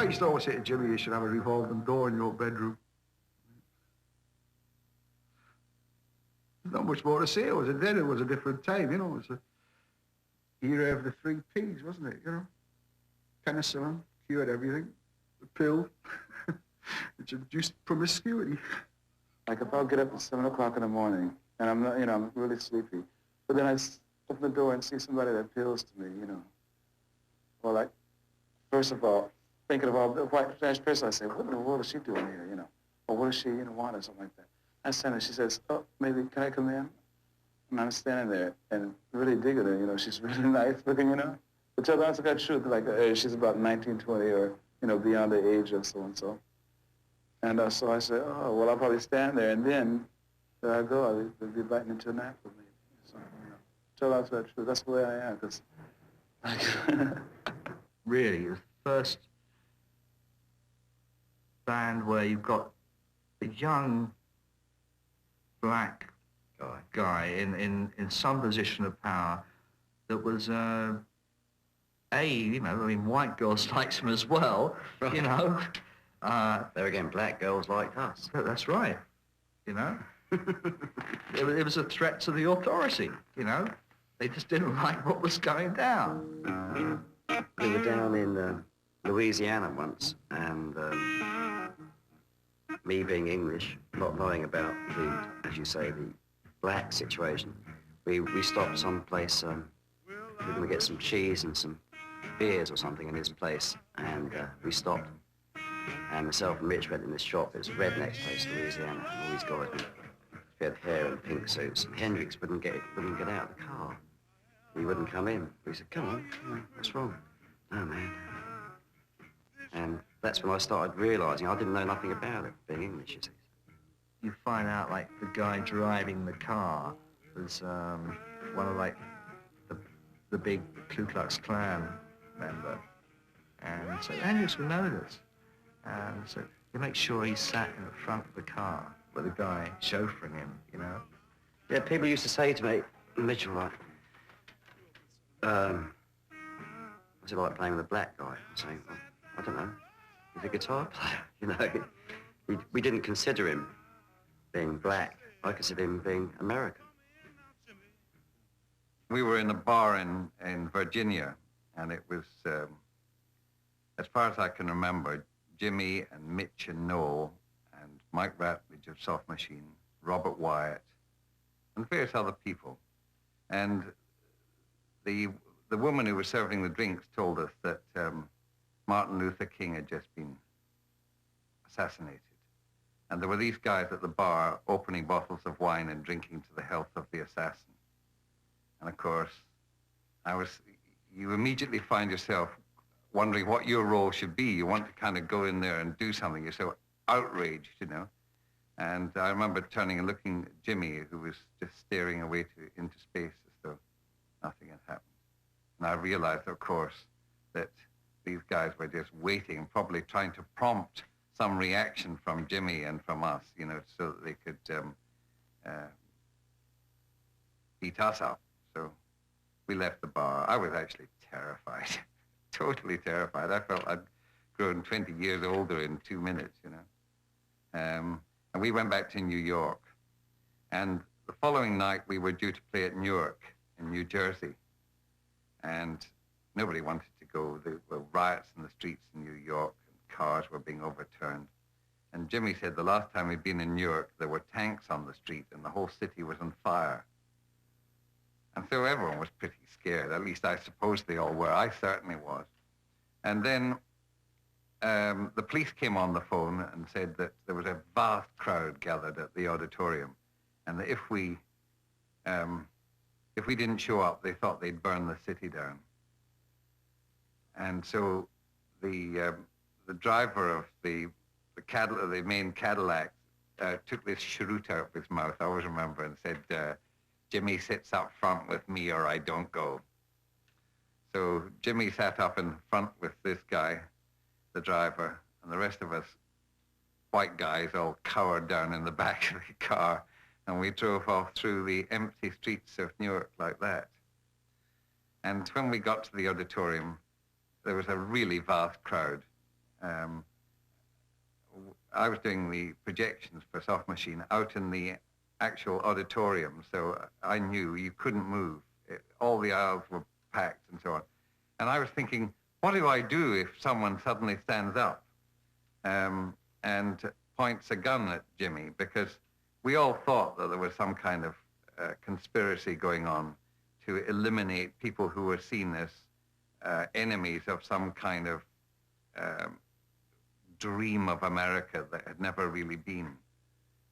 used to always say to Jimmy, you should have a revolving door in your bedroom. Not much more to say. Then it was a different time, you know. It was the era of the 3 Ps, wasn't it, you know? Penicillin cured everything. The pill, which induced promiscuity. Like if I'll get up at 7 o'clock in the morning, and I'm not, you know, I'm really sleepy, but then I open the door and see somebody that appeals to me, you know. Well, like, first of all, thinking of all the white trash person, I say, what in the world is she doing here, you know? Or what does she, you know, want or something like that. I stand there, she says, oh, maybe, can I come in? And I'm standing there and really digging her, you know, she's really nice looking, you know. But tell the honest God truth, like, she's about 19, 20 or, you know, beyond the age of so-and-so. And so I said, oh, well, I'll probably stand there, and then there I go, they'll be biting into a nap with me. So, you know, tell the honest God truth, that's the way I am, because, like, really, the first band where you've got a young black guy in some position of power that was, you know, I mean, white girls liked him as well, right. You know. There again, black girls liked us. That's right, you know. It was a threat to the authority, you know. They just didn't like what was going down. We were down in Louisiana once, and me being English, not knowing about the, as you say, the black situation, we stopped someplace, we were going to get some cheese and some beers or something in this place, and we stopped. And myself and Rich went in this shop. It was a redneck place, Louisiana, and all these guys had hair and pink suits. And Hendrix wouldn't get out of the car. He wouldn't come in. We said, come on, what's wrong? No, man. And that's when I started realising I didn't know nothing about it, being English, you see. You find out, like, the guy driving the car was one of, like, the big Ku Klux Klan member. And so Hendrix would know this. And so you make sure he sat in the front of the car with the guy chauffeuring him, you know. Yeah, people used to say to me, Mitchell, like, what's it like playing with a black guy? I'm saying, well, I don't know. He's a guitar player, you know. We didn't consider him being black. I considered him being American. We were in a bar in Virginia, and it was, as far as I can remember, Jimmy and Mitch and Noel and Mike Ratledge of Soft Machine, Robert Wyatt, and various other people. And the woman who was serving the drinks told us that Martin Luther King had just been assassinated. And there were these guys at the bar opening bottles of wine and drinking to the health of the assassin. And of course, you immediately find yourself wondering what your role should be. You want to kind of go in there and do something. You're so outraged, you know. And I remember turning and looking at Jimmy, who was just staring away into space as though nothing had happened. And I realized, of course, that these guys were just waiting, probably trying to prompt some reaction from Jimmy and from us, you know, so that they could beat us up. So we left the bar. I was actually terrified. Totally terrified. I felt I'd grown 20 years older in 2 minutes, you know. And we went back to New York. And the following night, we were due to play at Newark in New Jersey. And nobody wanted to go. There were riots in the streets in New York, and cars were being overturned. And Jimmy said the last time he'd been in Newark, there were tanks on the street, and the whole city was on fire. And so everyone was pretty scared. At least I suppose they all were. I certainly was. And then the police came on the phone and said that there was a vast crowd gathered at the auditorium, and that if we didn't show up, they thought they'd burn the city down. And so the driver of the main Cadillac took this cheroot out of his mouth, I always remember, and said, Jimmy sits up front with me or I don't go. So Jimmy sat up in front with this guy, the driver, and the rest of us white guys all cowered down in the back of the car, and we drove off through the empty streets of Newark like that. And when we got to the auditorium, there was a really vast crowd, I was doing the projections for Soft Machine out in the actual auditorium, so I knew you couldn't move. All the aisles were packed and so on. And I was thinking, what do I do if someone suddenly stands up and points a gun at Jimmy? Because we all thought that there was some kind of conspiracy going on to eliminate people who were seen as enemies of some kind of dream of America that had never really been.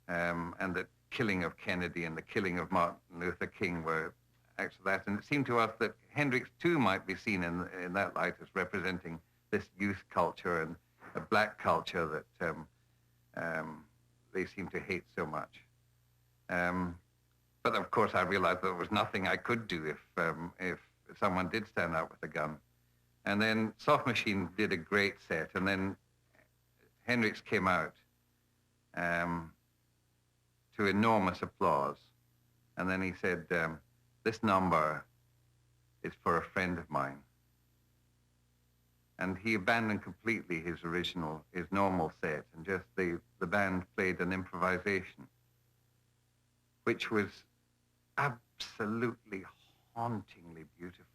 And the killing of Kennedy and the killing of Martin Luther King were actually that. And it seemed to us that Hendrix too might be seen in that light as representing this youth culture and a black culture that they seem to hate so much. But of course I realized there was nothing I could do if someone did stand up with a gun. And then Soft Machine did a great set, and then Hendrix came out to enormous applause. And then he said, this number is for a friend of mine. And he abandoned completely his normal set, and just the band played an improvisation, which was absolutely hauntingly beautiful.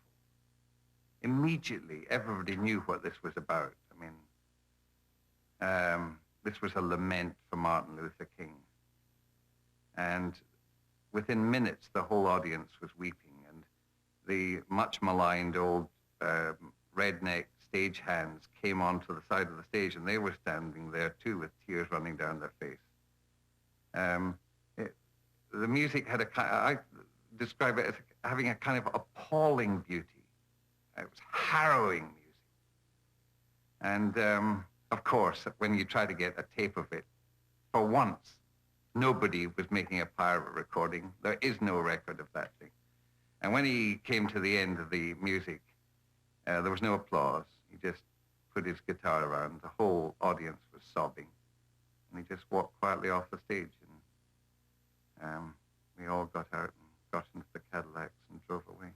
Immediately, everybody knew what this was about. I mean, this was a lament for Martin Luther King. And within minutes, the whole audience was weeping, and the much maligned old redneck stagehands came onto the side of the stage, and they were standing there too with tears running down their face. The music had I describe it as having a kind of appalling beauty. It was harrowing music. And of course, when you try to get a tape of it, for once, nobody was making a pirate recording. There is no record of that thing. And when he came to the end of the music, there was no applause. He just put his guitar around. The whole audience was sobbing. And he just walked quietly off the stage. And we all got out and got into the Cadillacs and drove away.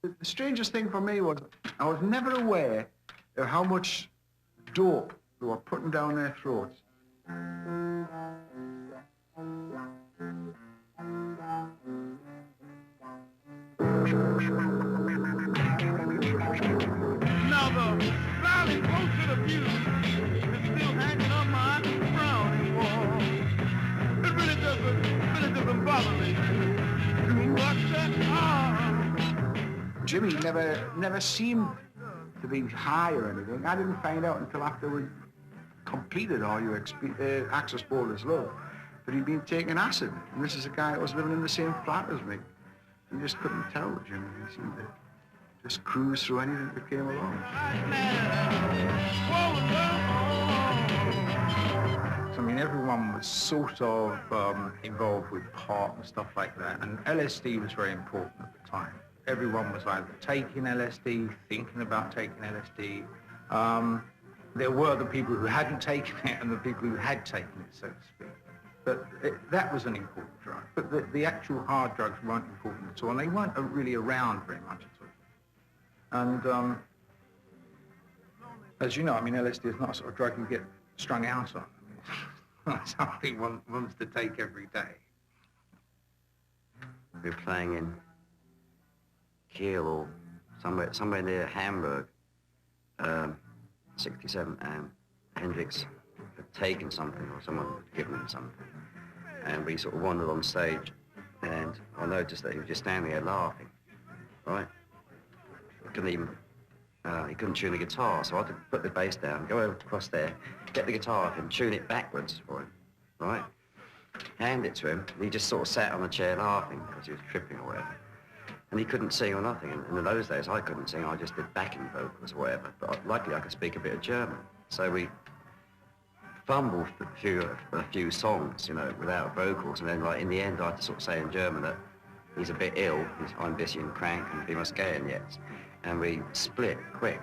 The strangest thing for me was I was never aware of how much dope they were putting down their throats. Now the smiling close to the view is still hanging on my frowning wall. It really doesn't bother me too much at all. Jimmy never seemed to be high or anything. I didn't find out until after we completed All You Access Borders Love that he'd been taking acid. And this is a guy that was living in the same flat as me. You just couldn't tell, Jimmy. He seemed to just cruise through anything that came along. I mean, everyone was sort of involved with pot and stuff like that, and LSD was very important at the time. Everyone was either taking LSD, thinking about taking LSD. There were the people who hadn't taken it and the people who had taken it, so to speak. But that was an important drug. But the actual hard drugs weren't important at all, and they weren't really around very much at all. And as you know, I mean, LSD is not a sort of drug you get strung out on. I mean, it's something one wants to take every day. We were playing in Kiel or somewhere near Hamburg, 67, and Hendrix had taken something, or someone had given him something, and we sort of wandered on stage, and I noticed that he was just standing there laughing, right? He couldn't tune the guitar, so I had to put the bass down, go over across there, get the guitar up and tune it backwards for him, right? Hand it to him, and he just sort of sat on the chair laughing because he was tripping or whatever. And he couldn't sing or nothing. And in those days, I couldn't sing. I just did backing vocals or whatever. But luckily, I could speak a bit of German. So we fumbled a few songs, you know, without vocals. And then, like, in the end, I had to sort of say in German that he's a bit ill. He's ein bisschen krank and we must gehen jetzt. And we split quick.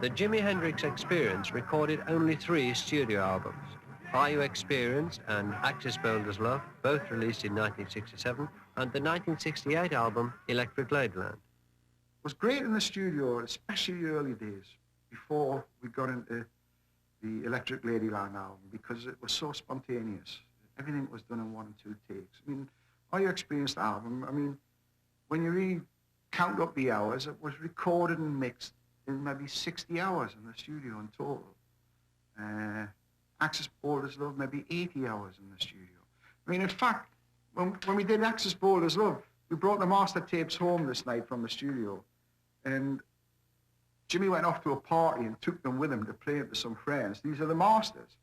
The Jimi Hendrix Experience recorded only 3 studio albums. Are You Experienced and Axis Boulder's Love, both released in 1967, and the 1968 album Electric Ladyland. It was great in the studio, especially the early days, before we got into the Electric Ladyland album, because it was so spontaneous. Everything was done in 1 and 2 takes. I mean, Are You Experienced album, I mean, when you really count up the hours, it was recorded and mixed in maybe 60 hours in the studio in total. Axis Boulder's Love, maybe 80 hours in the studio. I mean, in fact, when we did Axis Boulder's Love, we brought the master tapes home this night from the studio, and Jimmy went off to a party and took them with him to play it to some friends. These are the masters.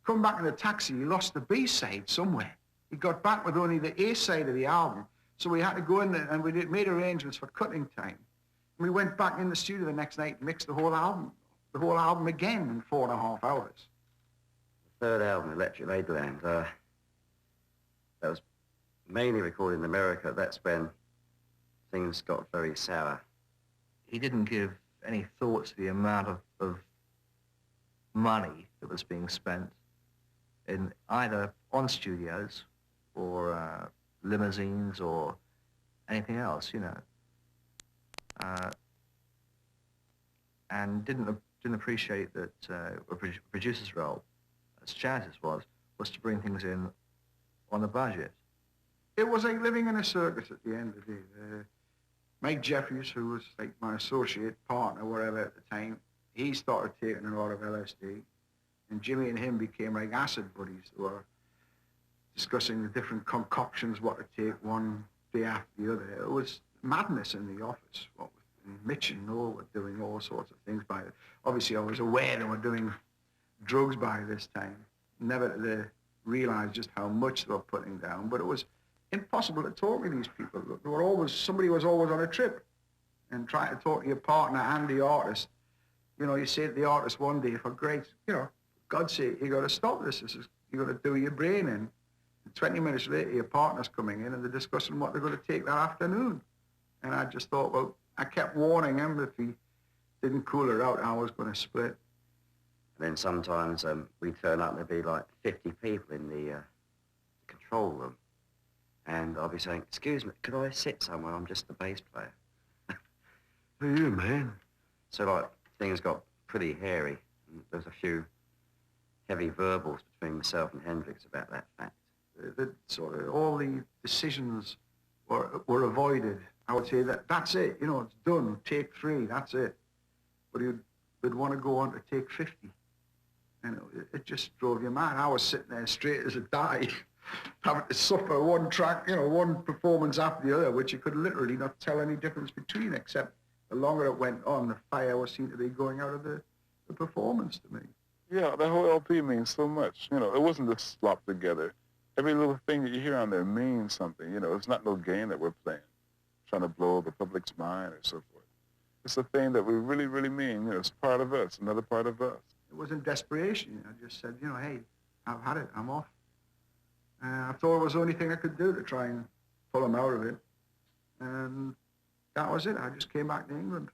Come back in the taxi, he lost the B-side somewhere. He got back with only the A-side of the album, so we had to go in there and we made arrangements for cutting time. And we went back in the studio the next night and mixed the whole album again in 4.5 hours. Third album, Electric Ladyland, that was mainly recorded in America. That's when things got very sour. He didn't give any thought to the amount of money that was being spent in either on studios or limousines or anything else, you know. And didn't appreciate that a producer's role, as Chaz's was to bring things in on a budget. It was like living in a circus at the end of the day. Mike Jeffries, who was like my associate partner, whatever at the time, he started taking a lot of LSD. And Jimmy and him became like acid buddies. They were discussing the different concoctions, what to take one day after the other. It was madness in the office. Mitch and Noel were doing all sorts of things by it. Obviously, I was aware they were doing drugs by this time. Never did they realize just how much they were putting down, but it was impossible to talk to these people. They were always, somebody was always on a trip, and trying to talk to your partner and the artist. You know, you say to the artist one day, for God's sake, you got to stop this. You got to do your brain in. And 20 minutes later, your partner's coming in and they're discussing what they're going to take that afternoon. And I just thought, well, I kept warning him if he didn't cool her out, I was going to split. And then sometimes we'd turn up and there'd be like 50 people in the control room. And I'd be saying, excuse me, could I sit somewhere? I'm just the bass player. Who are you, man? So like things got pretty hairy. And there was a few heavy verbals between myself and Hendrix about that fact. Sort of all the decisions were avoided. I would say that's it, you know, it's done, take 3, that's it. But he'd want to go on to take 50. And it just drove you mad. I was sitting there straight as a die, having to suffer one track, you know, one performance after the other, which you could literally not tell any difference between, except the longer it went on, the fire seemed to be going out of the performance to me. Yeah, that whole LP means so much. You know, it wasn't just slopped together. Every little thing that you hear on there means something. You know, it's not no game that we're playing, trying to blow the public's mind or so forth. It's a thing that we really, really mean. You know, it's part of us, another part of us. It was in desperation. I just said, you know, hey, I've had it, I'm off. I thought it was the only thing I could do to try and pull him out of it. And that was it. I just came back to England.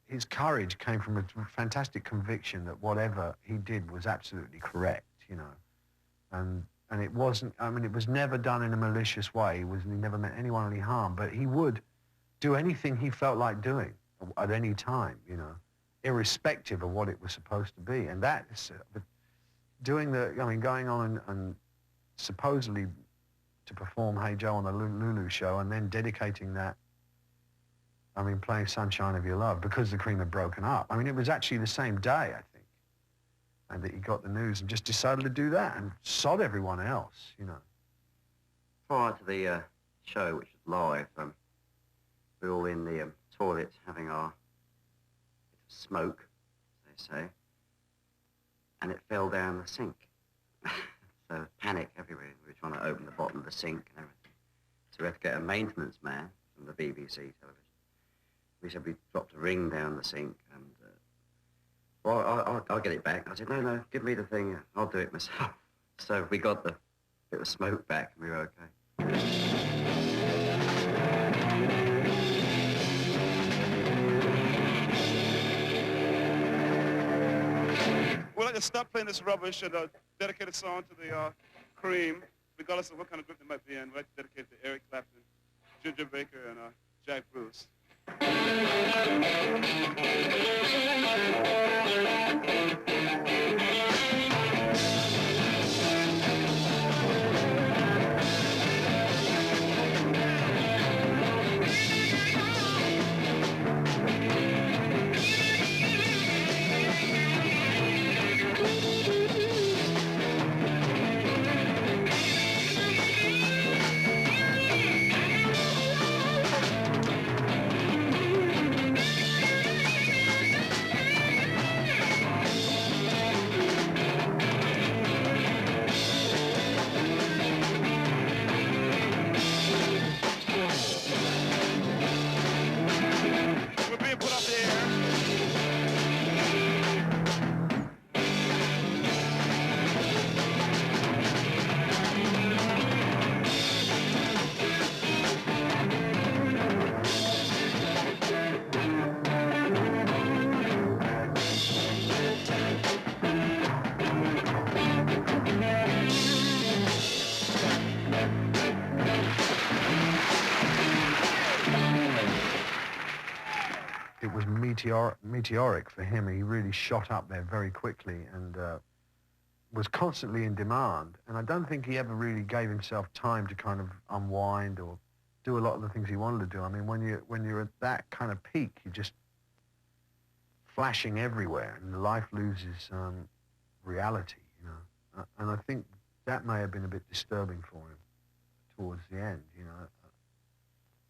His courage came from a fantastic conviction that whatever he did was absolutely correct, you know. And it wasn't, I mean, it was never done in a malicious way. He never meant anyone any harm, but he would do anything he felt like doing at any time, you know, irrespective of what it was supposed to be. And that is, going on and supposedly to perform Hey Joe on the Lulu show and then dedicating that, I mean, playing Sunshine of Your Love because the Cream had broken up. I mean, it was actually the same day, I think, and that he got the news and just decided to do that and sod everyone else, you know. Prior to the show, which was live, we were all in the toilet having our smoke, as they say, and it fell down the sink. So panic everywhere. We were trying to open the bottom of the sink and everything. So we had to get a maintenance man from the BBC television. We said we dropped a ring down the sink and, well, I'll get it back. I said, no, give me the thing. I'll do it myself. So we got the bit of smoke back and we were okay. Well, I just stopped playing this rubbish and dedicate a song to the Cream, regardless of what kind of group they might be in. We'd like to dedicate it to Eric Clapton, Ginger Baker, and Jack Bruce. It was meteoric for him. He really shot up there very quickly and was constantly in demand. And I don't think he ever really gave himself time to kind of unwind or do a lot of the things he wanted to do. I mean, when you're at that kind of peak, you're just flashing everywhere, and life loses reality, you know. And I think that may have been a bit disturbing for him towards the end, you know,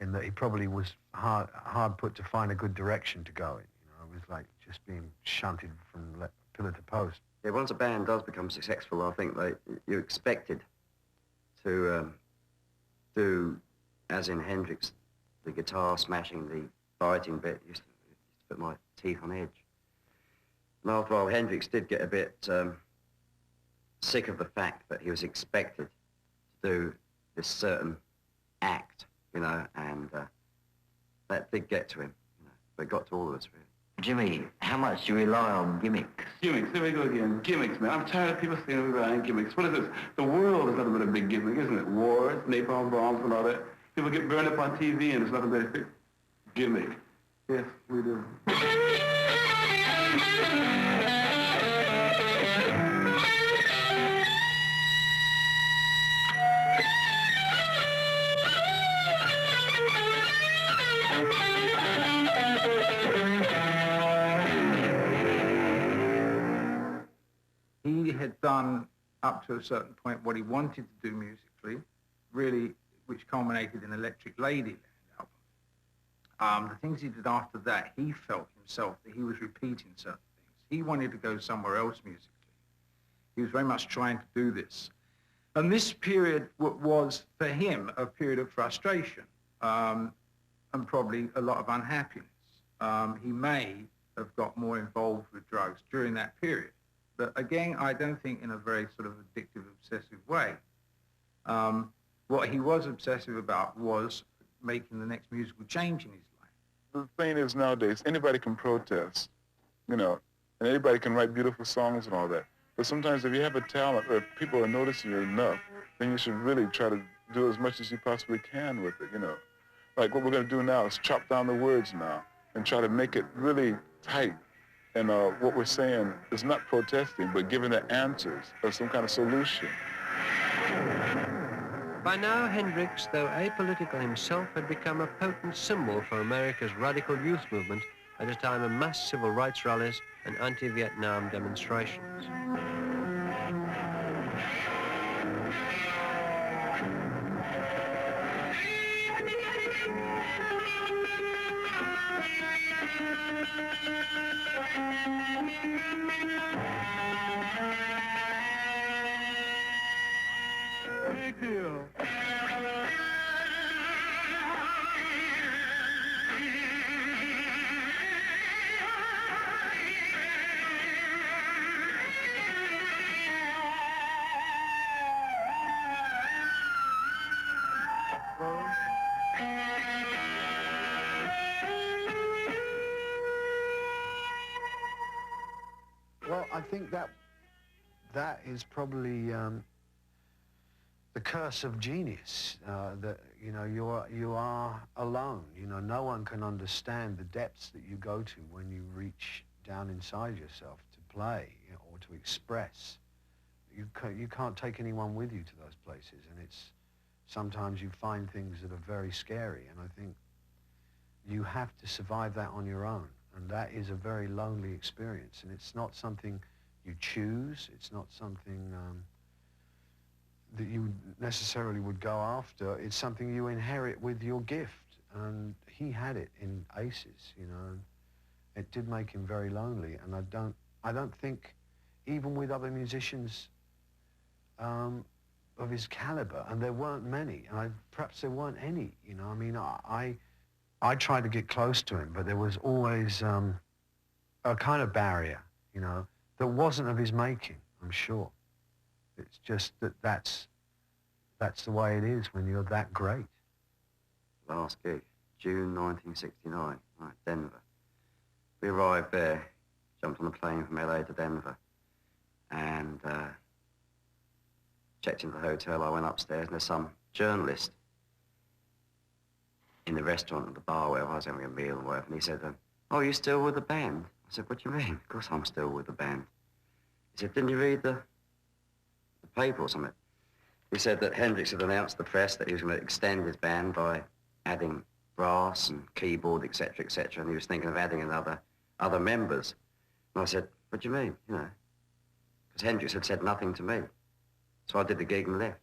in that he probably was hard put to find a good direction to go in. You know, it was like just being shunted from pillar to post. Yeah, once a band does become successful, I think you're expected to do, as in Hendrix, the guitar smashing, the biting bit used to put my teeth on edge. And after a while, Hendrix did get a bit sick of the fact that he was expected to do this certain act, you know, and that did get to him, you know, but it got to all of us, really. Jimmy, how much do you rely on gimmicks? Gimmicks, there we go again. Gimmicks, man. I'm tired of people saying we rely on gimmicks. What is this? The world is nothing but a big gimmick, isn't it? Wars, napalm bombs, and all that. People get burned up on TV, and it's nothing but a big gimmick. Yes, we do. He had done, up to a certain point, what he wanted to do musically, really, which culminated in Electric Ladyland album. The things he did after that, he felt himself that he was repeating certain things. He wanted to go somewhere else musically. He was very much trying to do this. And this period was, for him, a period of frustration and probably a lot of unhappiness. He may have got more involved with drugs during that period. But again, I don't think in a very sort of addictive, obsessive way. What he was obsessive about was making the next musical change in his life. The thing is nowadays, anybody can protest, you know, and anybody can write beautiful songs and all that. But sometimes if you have a talent or if people are noticing you enough, then you should really try to do as much as you possibly can with it, you know. Like what we're going to do now is chop down the words now and try to make it really tight. And what we're saying is not protesting, but giving the answers or some kind of solution. By now, Hendrix, though apolitical himself, had become a potent symbol for America's radical youth movement at a time of mass civil rights rallies and anti-Vietnam demonstrations. Big deal. Well, I think that that is probably the curse of genius. That you know you are alone. You know, no one can understand the depths that you go to when you reach down inside yourself to play, you know, or to express. You can't take anyone with you to those places, and it's sometimes you find things that are very scary. And I think you have to survive that on your own, and that is a very lonely experience. And it's not something you choose. It's not something that you necessarily would go after. It's something you inherit with your gift, and he had it in Aces, you know. It did make him very lonely, and I don't think, even with other musicians of his caliber, and there weren't many, and perhaps there weren't any, you know. I mean, I tried to get close to him, but there was always a kind of barrier, you know, that wasn't of his making, I'm sure. It's just that's the way it is when you're that great. Last gig, June 1969, right, Denver. We arrived there, jumped on a plane from LA to Denver, and checked into the hotel. I went upstairs, and there's some journalist in the restaurant at the bar where I was having a meal and whatever, and he said, "Oh, you still with the band?" I said, "What do you mean?" "Of course I'm still with the band." He said, "Didn't you read the paper or something?" He said that Hendrix had announced to the press that he was going to extend his band by adding brass and keyboard, etc., and he was thinking of adding other members. And I said, "What do you mean?" You know, because Hendrix had said nothing to me. So I did the gig and left.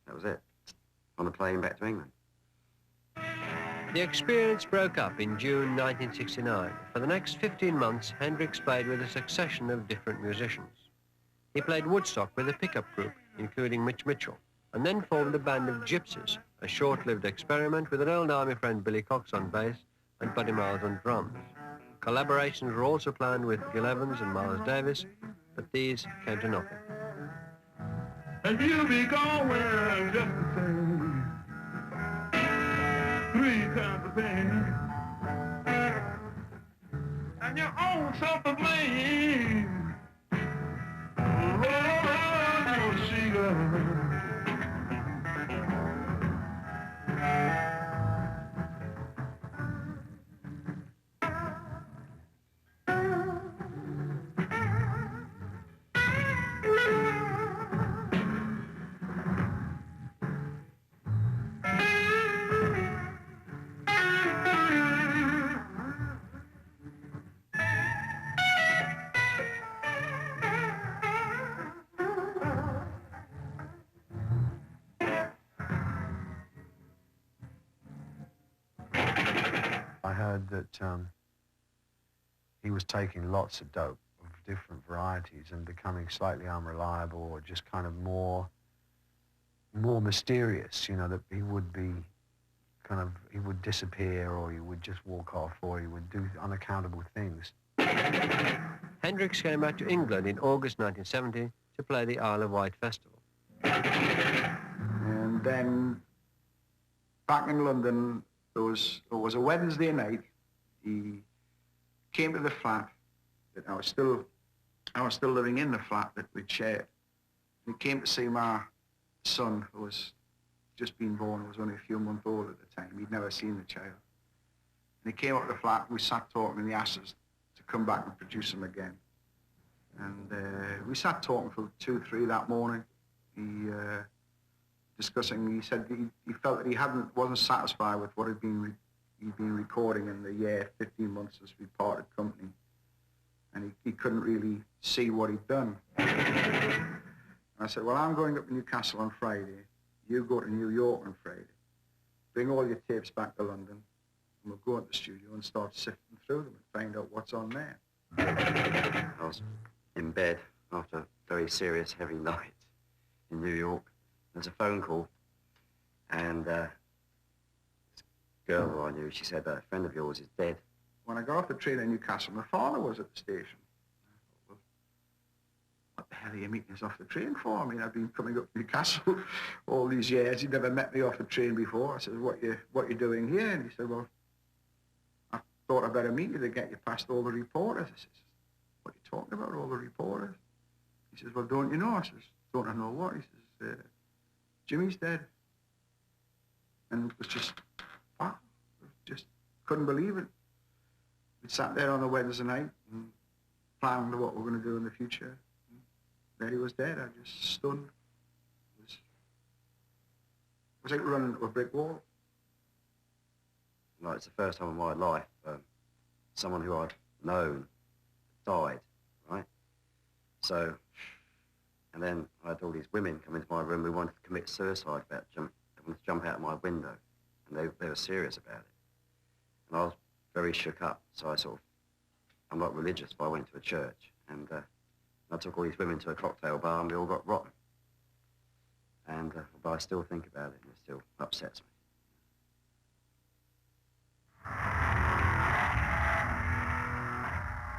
That was it. On the plane back to England. The experience broke up in June 1969. For the next 15 months, Hendrix played with a succession of different musicians. He played Woodstock with a pickup group, including Mitch Mitchell, and then formed a band of Gypsies, a short-lived experiment with an old army friend Billy Cox on bass and Buddy Miles on drums. Collaborations were also planned with Gil Evans and Miles Davis, but these came to nothing. And you'll be going just the same, 3 times the pain, and your own self to blame. Oh, Sheila. I heard that he was taking lots of dope of different varieties and becoming slightly unreliable, or just kind of more mysterious, you know, that he would be he would disappear, or he would just walk off, or he would do unaccountable things. Hendrix came back to England in August 1970 to play the Isle of Wight Festival. And then back in London, it was a Wednesday night. He came to the flat. That I was still living in the flat that we'd shared. He came to see my son, who was just been born. He was only a few months old at the time. He'd never seen the child. And he came up to the flat, and we sat talking, and he asked us to come back and produce him again. And we sat talking for 2, 3 that morning. Discussing, he said he felt that he wasn't satisfied with what he'd been recording in the year 15 months as we parted company, and he couldn't really see what he'd done. And I said, well, I'm going up to Newcastle on Friday. You go to New York on Friday. Bring all your tapes back to London, and we'll go into the studio and start sifting through them and find out what's on there. I was in bed after a very serious, heavy night in New York. There's a phone call, and this girl who I knew, she said, a friend of yours is dead. When I got off the train in Newcastle, my father was at the station. I thought, well, what the hell are you meeting us off the train for? I mean, I've been coming up to Newcastle all these years. He'd never met me off the train before. I said, what you doing here? And he said, well, I thought I'd better meet you to get you past all the reporters. I said, what are you talking about, all the reporters? He says, well, don't you know? I says, don't I know what? He says, Jimmy's dead. And it was just, wow, just couldn't believe it. We sat there on a Wednesday night and planned what we're going to do in the future. And there he was dead. I just stunned. It was like running into a brick wall. Like, it's the first time in my life someone who I'd known died, right? So, and then I had all these women come into my room who wanted to commit suicide, they wanted to jump out of my window, and they were serious about it. And I was very shook up, so I'm not religious, but I went to a church, and I took all these women to a cocktail bar, and we all got rotten. And, but I still think about it, and it still upsets me.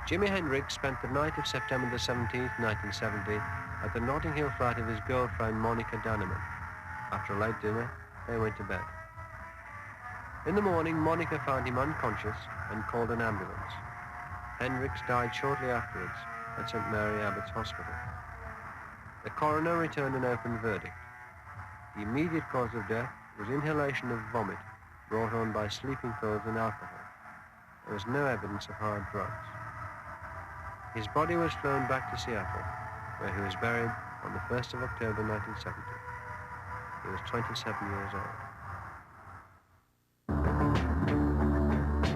Jimi Hendrix spent the night of September the 17th, 1970, at the Notting Hill flat of his girlfriend, Monica Danneman. After a late dinner, they went to bed. In the morning, Monica found him unconscious and called an ambulance. Hendrix died shortly afterwards at St. Mary Abbott's Hospital. The coroner returned an open verdict. The immediate cause of death was inhalation of vomit brought on by sleeping pills and alcohol. There was no evidence of hard drugs. His body was flown back to Seattle, where he was buried on the 1st of October 1970. He was 27 years old.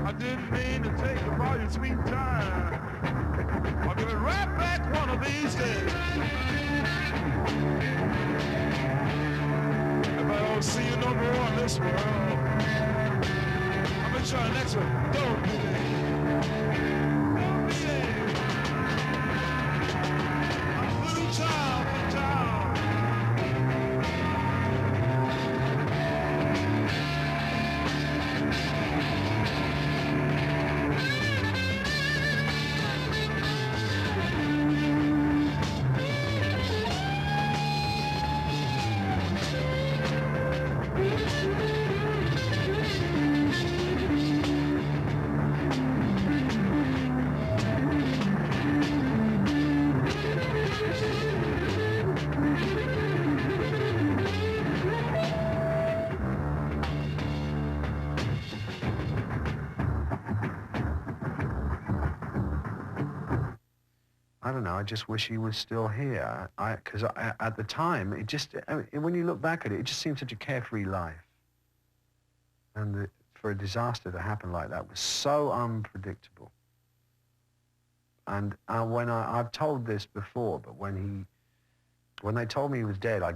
I didn't mean to take up all your sweet time. I'll give it right back one of these days. If I don't see you no more in this world, I'll be trying next one. Don't be there. Don't be there. I'm a little child from town. I don't know, I just wish he was still here. Because at the time, it just, when you look back at it, it just seemed such a carefree life. And for a disaster to happen like that was so unpredictable. And I've told this before, but when they told me he was dead, I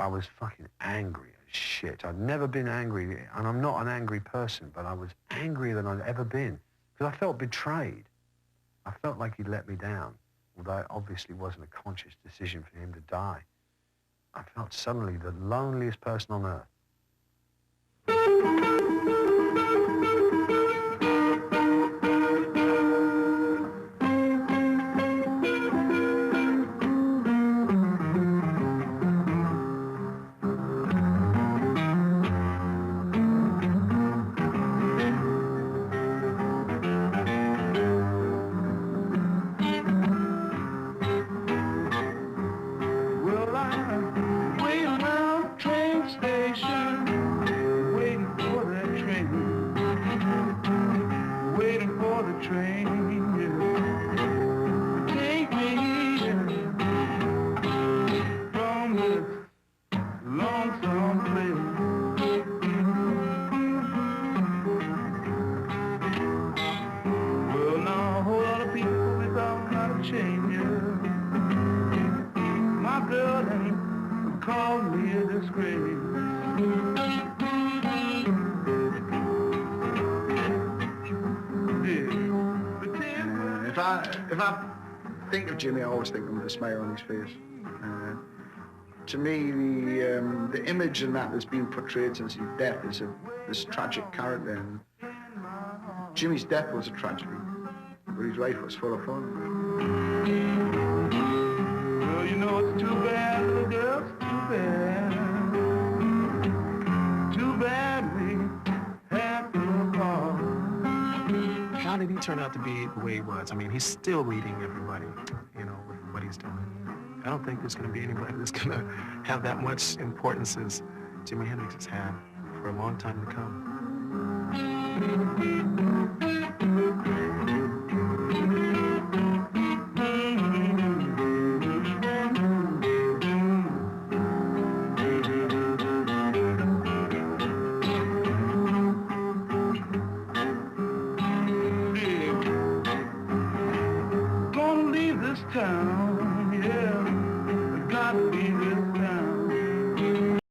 was fucking angry as shit. I'd never been angry, and I'm not an angry person, but I was angrier than I'd ever been, because I felt betrayed. I felt like he'd let me down, although it obviously wasn't a conscious decision for him to die. I felt suddenly the loneliest person on earth. If I think of Jimmy, I always think of the smile on his face. To me, the image in that that's been portrayed since his death is of this tragic character. And Jimmy's death was a tragedy, but his life was full of fun. Well, you know, it's too bad, little girl, it's too bad. Too bad we have to part. How did he turn out to be the way he was? I mean, he's still leading everybody, you know, with what he's doing. I don't think there's going to be anybody that's going to have that much importance as Jimi Hendrix has had for a long time to come.